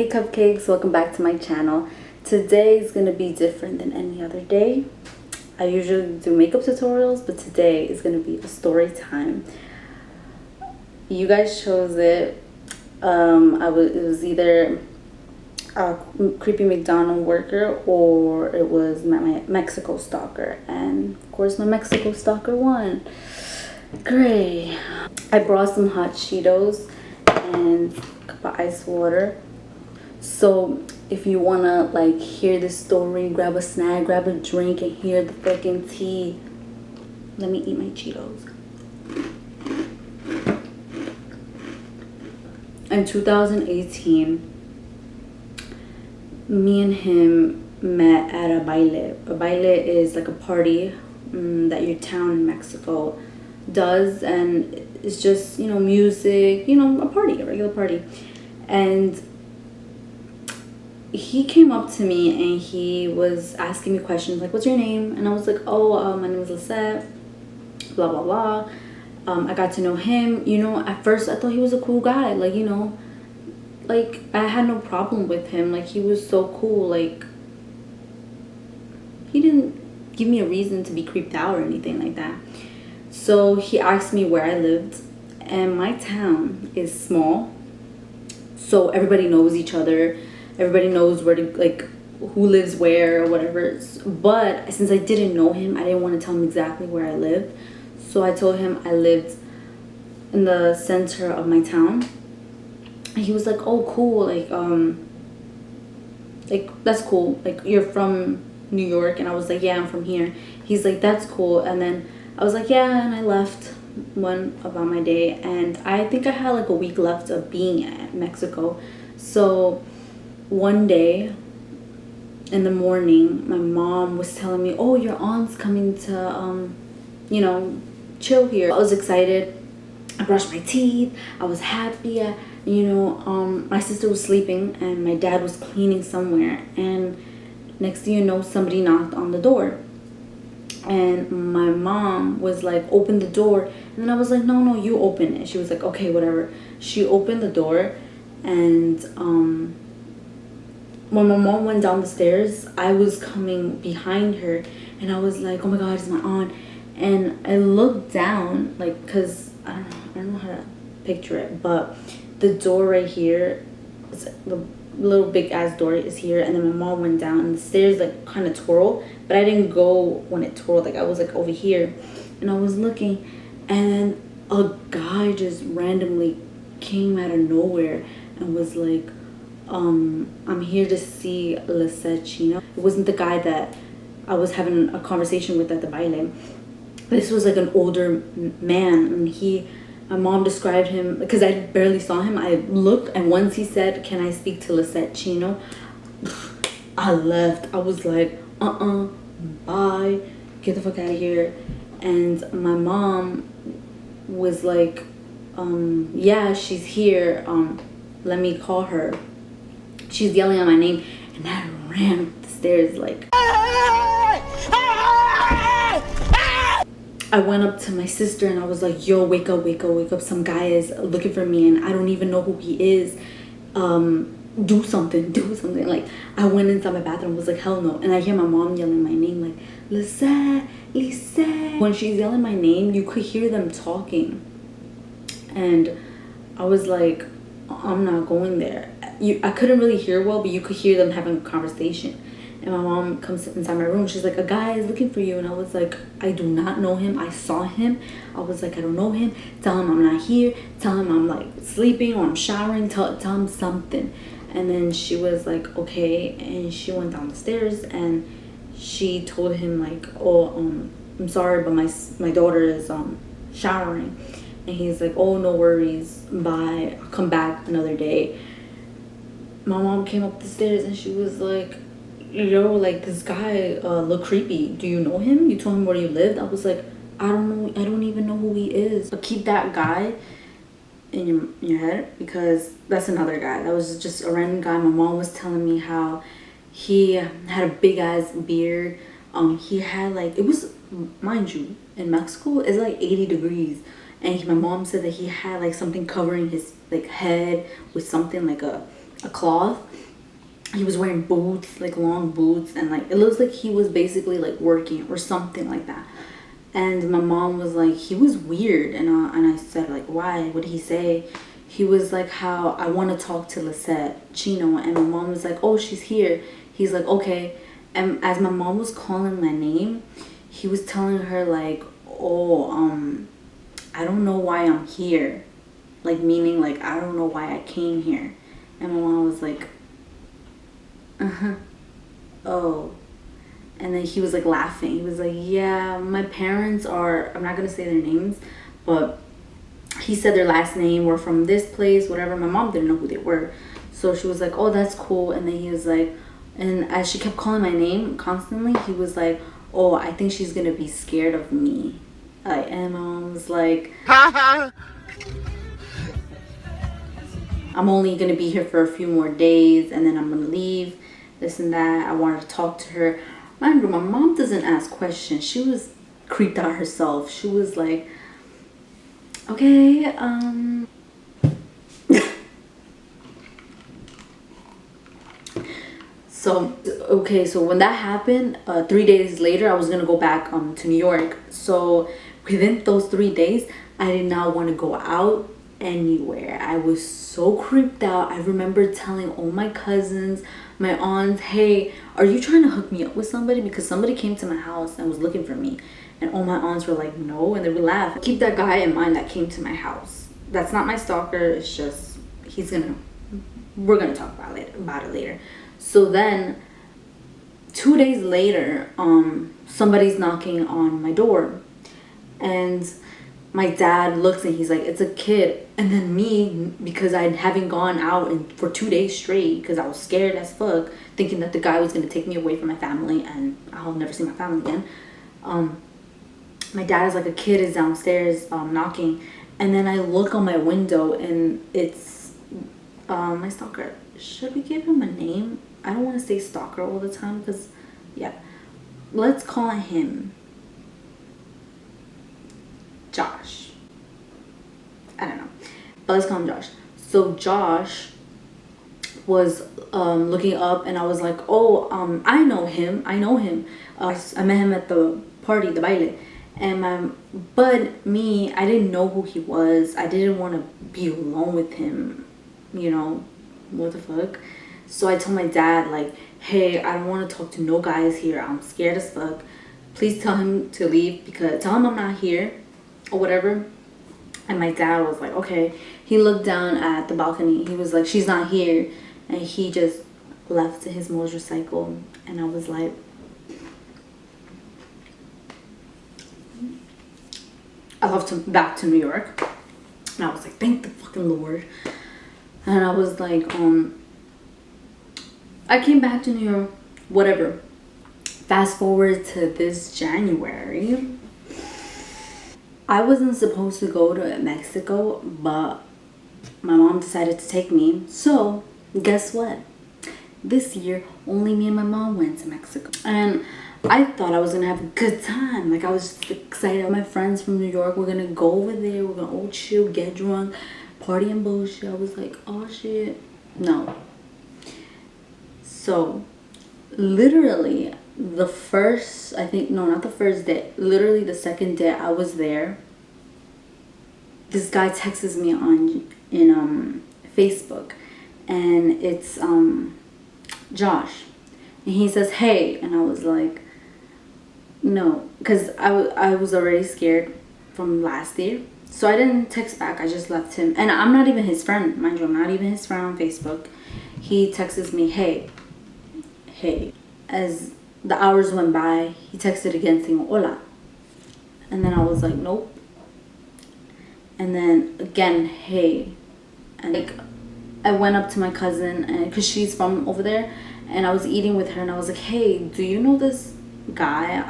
Hey cupcakes, welcome back to my channel. Today is going to be different than any other day. I usually do makeup tutorials, but today is going to be a story time. You guys chose it. It was either a creepy McDonald worker or it was my Mexico stalker, and of course my Mexico stalker won. Great. I brought some hot Cheetos and a cup of ice water. So if you wanna like hear this story, grab a snack, grab a drink, and hear the freaking tea. Let me eat my Cheetos. In 2018, me and him met at a baile. A baile is like a party that your town in Mexico does, and it's just, you know, music, you know, a party, a regular party. And he came up to me and he was asking me questions like, what's your name? And I was like, oh, my name is Lisette, blah blah blah. I got to know him. You know, at first I thought he was a cool guy, like, you know, like I had no problem with him. Like, he was so cool. Like, he didn't give me a reason to be creeped out or anything like that. So he asked me where I lived, and my town is small, so everybody knows each other. Everybody knows where to, like, who lives where or whatever. But since I didn't know him, I didn't want to tell him exactly where I lived. So I told him I lived in the center of my town. And he was like, oh, cool. Like, that's cool. Like, you're from New York? And I was like, yeah, I'm from here. He's like, that's cool. And then I was like, yeah, and I left one about my day. And I think I had like a week left of being at Mexico. So one day in the morning, my mom was telling me, oh, your aunt's coming to, you know, chill here. I was excited. I brushed my teeth. I was happy. You know, my sister was sleeping and my dad was cleaning somewhere. And next thing you know, somebody knocked on the door. And my mom was like, open the door. And then I was like, no, you open it. She was like, okay, whatever. She opened the door, and when my mom went down the stairs, I was coming behind her, and I was like, oh my god, it's my aunt. And I looked down, like, because I don't know how to picture it, but the door right here, the little big ass door is here, and then my mom went down, and the stairs like kind of twirl, but I didn't go when it twirled. Like, I was like over here, and I was looking, and a guy just randomly came out of nowhere and was like, I'm here to see Lisette Chino. It wasn't the guy that I was having a conversation with at the baile. This was like an older man, and my mom described him, because I barely saw him. I looked, and once he said, can I speak to Lisette Chino, I left. I was like, bye, get the fuck out of here. And my mom was like, yeah, she's here, let me call her. She's yelling out my name, and I ran up the stairs like, I went up to my sister and I was like, yo, wake up, wake up, wake up. Some guy is looking for me and I don't even know who he is. Do something, do something. Like, I went inside my bathroom and was like, hell no. And I hear my mom yelling my name, like, Lisette, Lisette. When she's yelling my name, you could hear them talking. And I was like, I'm not going there. I couldn't really hear well, but you could hear them having a conversation. And my mom comes inside my room. She's like, a guy is looking for you. And I was like, I do not know him. I saw him. I was like, I don't know him. Tell him I'm not here. Tell him I'm like sleeping or I'm showering. Tell him something. And then she was like, okay. And she went down the stairs and she told him like, oh, I'm sorry, but my daughter is showering. And he's like, oh, no worries. Bye. I'll come back another day. My mom came up the stairs and she was like, yo, like, this guy look creepy. Do you know him? You told him where you lived? I was like, I don't know. I don't even know who he is. But keep that guy in your head, because that's another guy. That was just a random guy. My mom was telling me how he had a big ass beard. He had like, it was, mind you, in Mexico it's like 80 degrees, and my mom said that he had like something covering his like head with something like a a cloth. He was wearing boots, like long boots, and like it looks like he was basically like working or something like that. And my mom was like, he was weird. And I said, like, why? What did he say? He was like, how I want to talk to Lisette Chino. And my mom was like, oh, she's here. He's like, okay. And as my mom was calling my name, he was telling her like, oh, I don't know why I'm here. Like, meaning like, I don't know why I came here. And my mom was like, oh. And then he was like laughing. He was like, yeah, my parents are, I'm not gonna say their names, but he said their last name were from this place, whatever. My mom didn't know who they were. So she was like, oh, that's cool. And then he was like, and as she kept calling my name constantly, he was like, oh, I think she's gonna be scared of me. And my mom was like, I'm only gonna be here for a few more days and then I'm gonna leave, this and that. I wanted to talk to her. Mind you, my mom doesn't ask questions. She was creeped out herself. She was like, okay, so when that happened, 3 days later, I was gonna go back to New York. So within those 3 days, I did not want to go out anywhere. I was so creeped out. I remember telling all my cousins, my aunts, hey, are you trying to hook me up with somebody? Because somebody came to my house and was looking for me. And all my aunts were like, no, and they would laugh. Keep that guy in mind that came to my house. That's not my stalker. It's just, we're gonna talk about it later. So then 2 days later, somebody's knocking on my door, and my dad looks and he's like, it's a kid. And then me, because I haven't gone out for 2 days straight because I was scared as fuck, thinking that the guy was going to take me away from my family and I'll never see my family again. My dad is like, a kid is downstairs knocking. And then I look on my window and it's my stalker. Should we give him a name? I don't want to say stalker all the time because, yeah. Let's call him Josh. I don't know, but let's call him Josh. So Josh was looking up and I was like, oh, I know him. I met him at the party, the baile. And but me, I didn't know who he was. I didn't want to be alone with him, you know, what the fuck. So I told my dad, like, hey, I don't want to talk to no guys here. I'm scared as fuck. Please tell him to leave, because tell him I'm not here or whatever. And my dad was like, okay. He looked down at the balcony. He was like, she's not here. And he just left to his motorcycle. And I was like, I left him back to New York. And I was like, thank the fucking Lord. And I was like, I came back to New York, whatever. Fast forward to this January. I wasn't supposed to go to Mexico, but my mom decided to take me. So guess what? This year, only me and my mom went to Mexico. And I thought I was gonna have a good time. Like, I was just excited. My friends from New York were gonna go over there. We're gonna all chill, get drunk, party and bullshit. I was like, oh shit. No. So literally the first, I think, no, not the first day, literally the second day I was there, this guy texts me in Facebook, and it's Josh, and he says, hey, and I was like, no, because I was already scared from last year, so I didn't text back. I just left him, and I'm not even his friend, mind you. I'm not even his friend on Facebook. He texts me, hey. As the hours went by, he texted again saying hola, and then I was like, nope. And then again, hey. And like, I went up to my cousin, and because she's from over there, and I was eating with her, and I was like, hey, do you know this guy?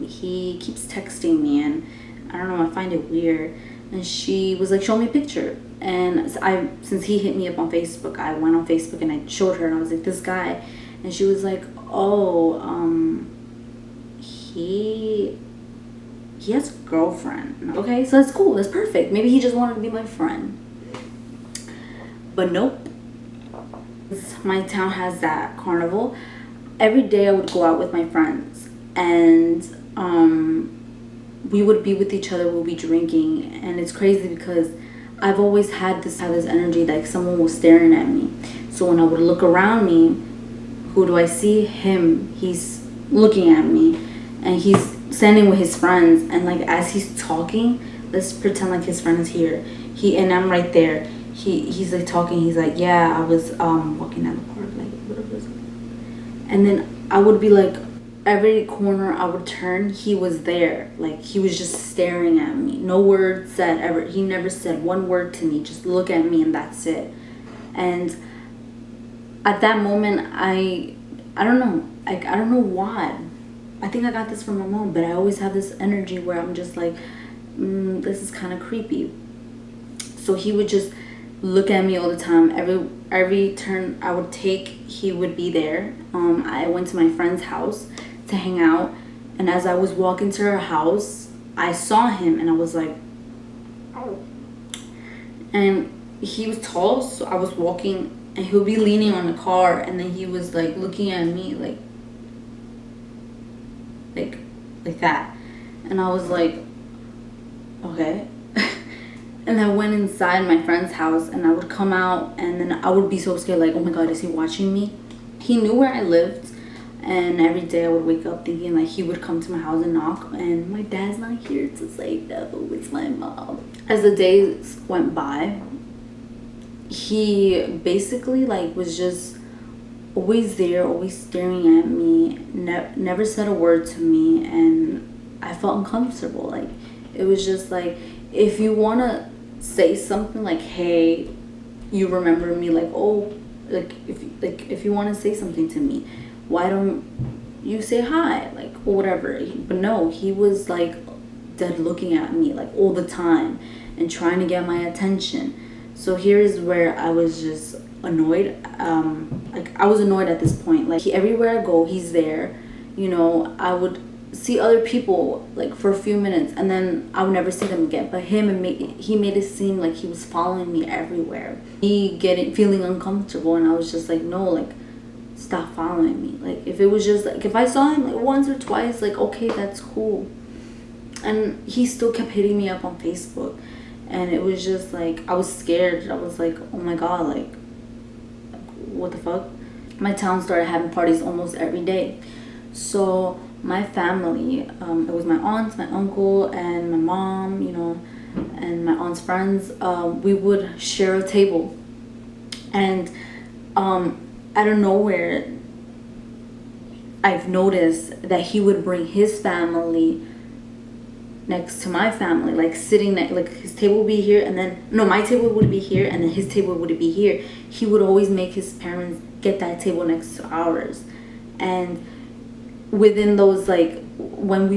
He keeps texting me, and I don't know, I find it weird. And she was like, show me a picture. And since he hit me up on Facebook, I went on Facebook and I showed her, and I was like, this guy. And she was like, oh, he has a girlfriend. Okay, so that's cool, that's perfect. Maybe he just wanted to be my friend. But nope. My town has that carnival. Every day I would go out with my friends, and we would be with each other, we'll be drinking, and it's crazy because I've always had this energy like someone was staring at me. So when I would look around me, who do I see? Him. He's looking at me, and he's standing with his friends, and like as he's talking, let's pretend like his friend is here. And I'm right there. He's like talking. He's like, yeah, I was walking down the park, like whatever. And then I would be like, every corner I would turn, he was there. Like he was just staring at me. No word said ever. He never said one word to me. Just look at me and that's it. And at that moment, I don't know. I don't know why. I think I got this from my mom, but I always have this energy where I'm just like, this is kind of creepy. So he would just look at me all the time. Every turn I would take, he would be there. I went to my friend's house to hang out, and as I was walking to her house, I saw him, and I was like, oh. And he was tall, so I was walking, and he would be leaning on the car, and then he was like looking at me like that, and I was like, okay. And I went inside my friend's house, and I would come out, and then I would be so scared, like, oh my god, is he watching me? He knew where I lived, and every day I would wake up thinking like he would come to my house and knock, and my dad's not here to say no, it's my mom. As the days went by, he basically like was just always there, always staring at me, never said a word to me, and I felt uncomfortable. Like it was just like, if you want to say something like, hey, you remember me, like, oh, if you want to say something to me, why don't you say hi, like, or whatever. But no, he was like dead looking at me like all the time and trying to get my attention. So here's where I was just annoyed. Like I was annoyed at this point. Like everywhere I go, he's there. You know, I would see other people like for a few minutes, and then I would never see them again. But he made it seem like he was following me everywhere. Feeling uncomfortable, and I was just like, no, like stop following me. Like if it was just like, if I saw him like once or twice, like okay, that's cool. And he still kept hitting me up on Facebook, and it was just like I was scared. I was like, oh my god, like what the fuck. My town started having parties almost every day. So my family, it was my aunts, my uncle, and my mom, you know, and my aunt's friends, we would share a table. And out of nowhere, I've noticed that he would bring his family next to my family, like sitting next, like his table would be here, and then, no, my table would be here, and then his table would be here. He would always make his parents get that table next to ours. And within those, like, when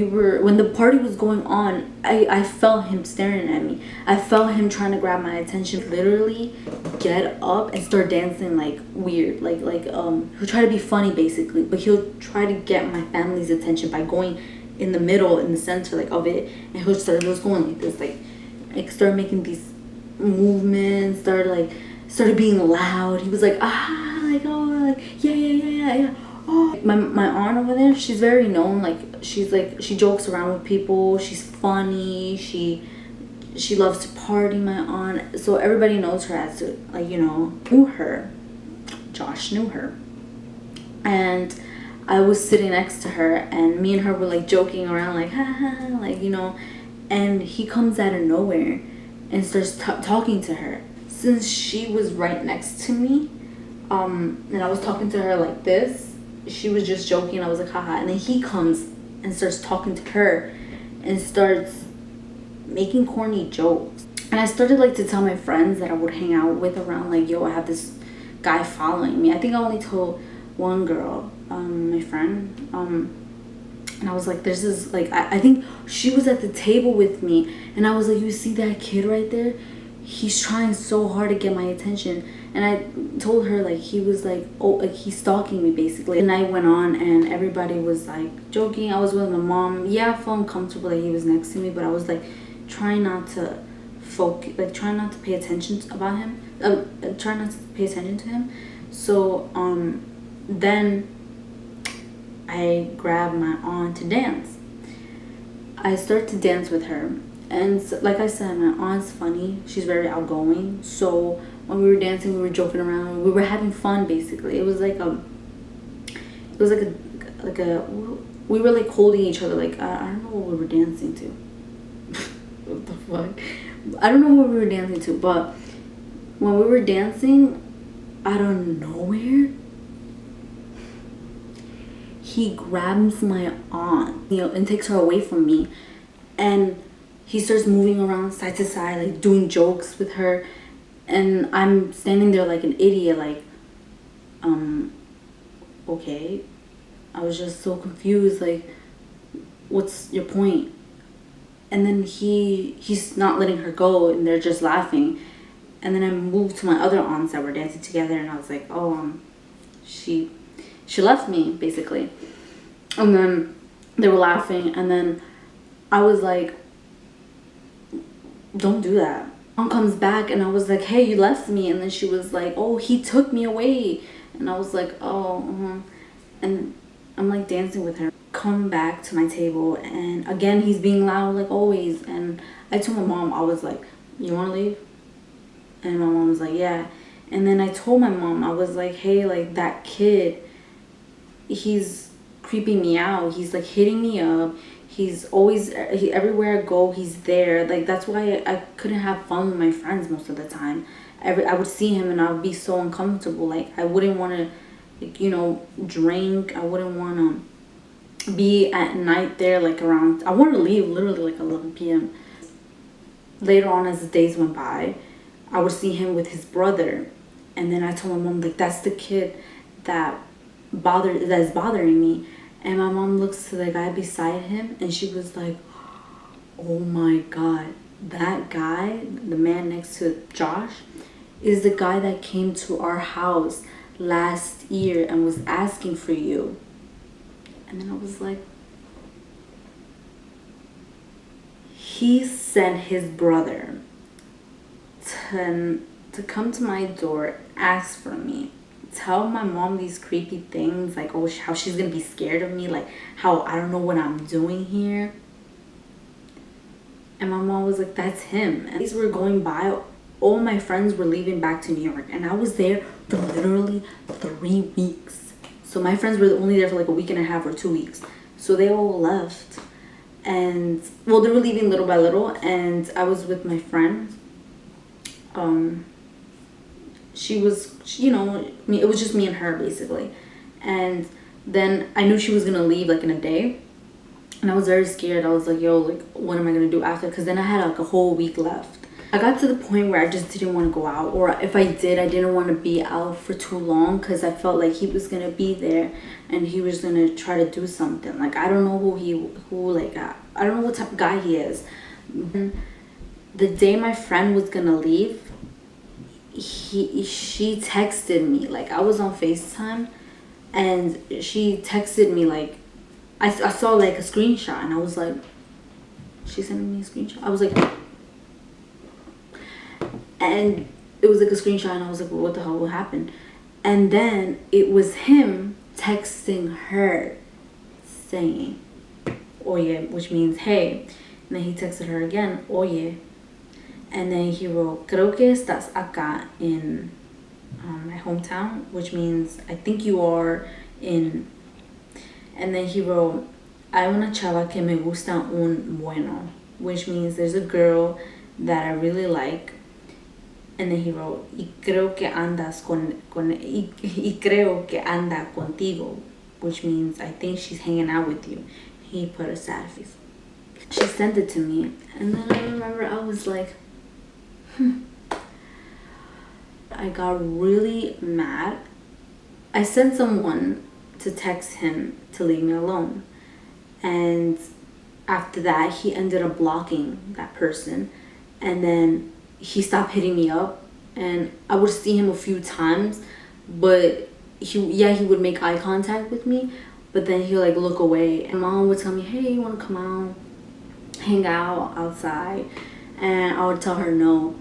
the party was going on, I felt him staring at me. I felt him trying to grab my attention, literally get up and start dancing like weird, like he'll try to be funny basically, but he'll try to get my family's attention by going in the middle, in the center, like, of it, and he'll start just going like this, like start making these movements, started being loud. He was like, like, oh, like, yeah. Oh, my aunt over there, she's very known, like, she jokes around with people, she's funny, she loves to party, my aunt, so everybody knows her as, like, you know, knew her. Josh knew her, and I was sitting next to her, and me and her were like joking around, like, ha, like, you know, and he comes out of nowhere and starts talking to her. Since she was right next to me, and I was talking to her like this, she was just joking. I was like, haha. And then he comes and starts talking to her and starts making corny jokes. And I started like to tell my friends that I would hang out with around, like, yo, I have this guy following me. I think I only told one girl, my friend, and I was like, there's this, like, I think she was at the table with me, and I was like, you see that kid right there? He's trying so hard to get my attention. And I told her, like, he was like, oh, like, he's stalking me basically. And I went on, and everybody was like joking. I was with my mom. Yeah, I felt uncomfortable that he was next to me, but I was like trying not to focus, like trying not to pay attention about him, trying not to pay attention to him. So then I grabbed my aunt to dance. I start to dance with her, and like I said, my aunt's funny. She's very outgoing. So when we were dancing, we were joking around. We were having fun. Basically, it was like a we were like holding each other. Like I don't know what we were dancing to. What the fuck? I don't know what we were dancing to, but when we were dancing, out of nowhere, he grabs my aunt, and takes her away from me, and he starts moving around side to side, like doing jokes with her, and I'm standing there like an idiot, like, okay. I was just so confused, like, what's your point? And then he's not letting her go, and they're just laughing. And then I moved to my other aunts that were dancing together, and I was like, oh, she left me, basically. And then they were laughing, and then I was like, don't do that. Mom comes back, and I was like, hey, you left me. And then she was like, oh, he took me away. And I was like, oh, and I'm like dancing with her. Come back to my table, and again he's being loud like always. And I told my mom, I was like, you want to leave? And my mom was like, yeah. And then I told my mom, I was like, hey, like, that kid, he's creeping me out. He's like hitting me up. He's always, everywhere I go, he's there. Like, that's why I couldn't have fun with my friends most of the time. I would see him and I would be so uncomfortable. Like, I wouldn't want to, like, drink. I wouldn't want to be at night there, like, around, I wanted to leave literally like 11 p.m. Later on, as the days went by, I would see him with his brother. And then I told my mom, like, that's the kid that is bothering me. And my mom looks to the guy beside him, and she was like, oh my god, that guy, the man next to Josh, is the guy that came to our house last year and was asking for you. And then I was like, he sent his brother to come to my door, ask for me, tell my mom these creepy things, like, oh, how she's gonna be scared of me, like, how I don't know what I'm doing here. And my mom was like, that's him. And these were going by, all my friends were leaving back to New York, and I was there for literally 3 weeks. So my friends were only there for like a week and a half or 2 weeks. So they all left, and well, they were leaving little by little, and I was with my friend. She was, it was just me and her, basically. And then I knew she was gonna leave like in a day, and I was very scared. I was like, yo, like, what am I gonna do after? Because then I had like a whole week left. I got to the point where I just didn't want to go out, or if I did, I didn't want to be out for too long, because I felt like he was gonna be there and he was gonna try to do something. Like, I don't know I don't know what type of guy he is. The day my friend was gonna leave, she texted me, like, I was on FaceTime, and she texted me, like, I saw like a screenshot, and I was like, she sent me a screenshot. I was like, and it was like a screenshot, and I was like, well, what the hell happened? And then it was him texting her saying, oye, which means hey. And then he texted her again, oye. And then he wrote, creo que estás acá in my hometown, which means I think you are in. And then he wrote, hay una chava que me gusta un bueno, which means there's a girl that I really like. And then he wrote, y creo que anda contigo, which means I think she's hanging out with you. He put a sad face. She sent it to me, and then I remember I was like, I got really mad. I sent someone to text him to leave me alone, and after that he ended up blocking that person, and then he stopped hitting me up, and I would see him a few times, but he would make eye contact with me, but then he'll like look away. And mom would tell me, hey, you want to come out, hang out outside? And I would tell her no.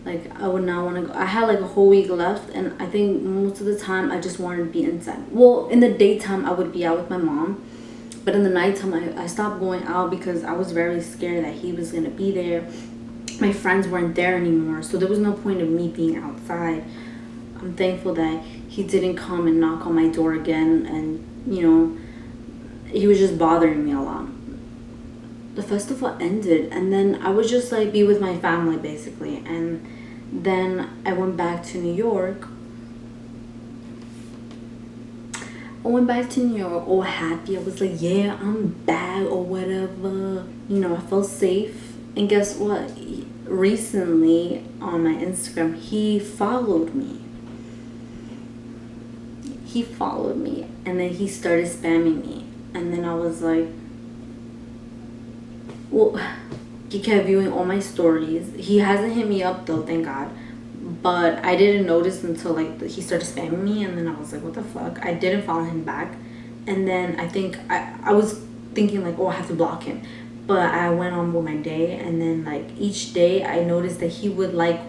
Like, I would not want to go. I had like a whole week left, and I think most of the time I just wanted to be inside. Well, in the daytime I would be out with my mom, but in the nighttime I stopped going out because I was very scared that he was gonna be there. My friends weren't there anymore, so there was no point of me being outside. I'm thankful that he didn't come and knock on my door again, and you know, he was just bothering me a lot. The festival ended, and then I would just like be with my family basically, and then I went back to New York. All happy. I was like, yeah, I'm back or whatever. You know, I felt safe. And guess what? Recently on my Instagram, he followed me. And then he started spamming me. And then I was like, well, he kept viewing all my stories. He hasn't hit me up though, thank God. But I didn't notice until like he started spamming me, and then I was like, what the fuck? I didn't follow him back. And then I think I was thinking like, oh, I have to block him. But I went on with my day, and then like each day I noticed that he would like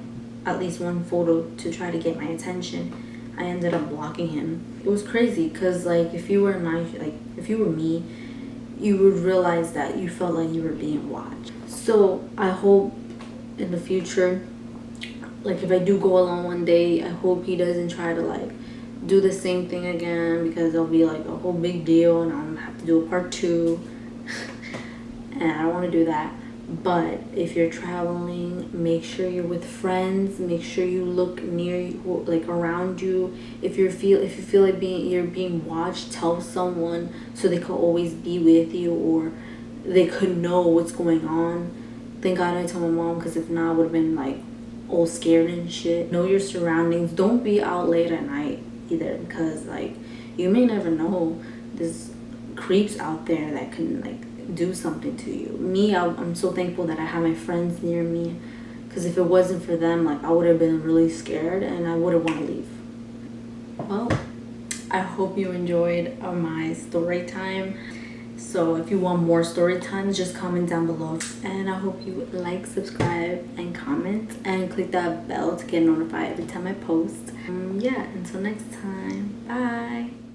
at least one photo to try to get my attention. I ended up blocking him. It was crazy because like if you were me, you would realize that you felt like you were being watched. So I hope in the future, like if I do go alone one day, I hope he doesn't try to like do the same thing again, because it'll be like a whole big deal and I'm gonna have to do a part 2. And I don't want to do that. But if you're traveling, make sure you're with friends. Make sure you look near you, like around you. If you feel like you're being watched, tell someone so they could always be with you, or they could know what's going on. Thank God I told my mom, because if not, I would have been like all scared and shit. Know your surroundings. Don't be out late at night either, because like you may never know. There's creeps out there that can like do something to you. Me, I'm so thankful that I have my friends near me, because if it wasn't for them, like I would have been really scared and I wouldn't want to leave. Well, I hope you enjoyed my story time. So if you want more story times, just comment down below, and I hope you like, subscribe, and comment, and click that bell to get notified every time I post. Yeah, until next time, bye.